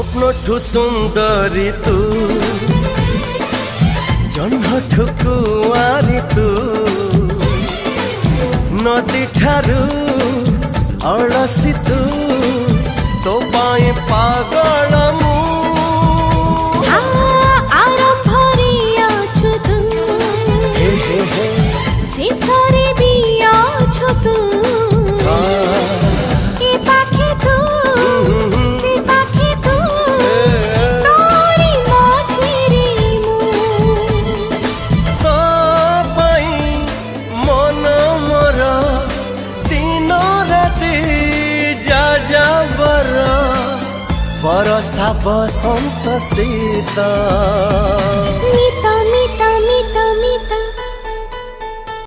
स्वप्नठु सुन्दरी तू जन्मठु कुआरी तू नदी ठारू अळसी तू तो पाए पागल मु आरंभरी अछु तू शेषरे भी अछु तू ए पाखे तू से पाखे तू तोरी मझिरे मु तो पाई मन मोर दिन राति जा जा बरसा बसंत शीत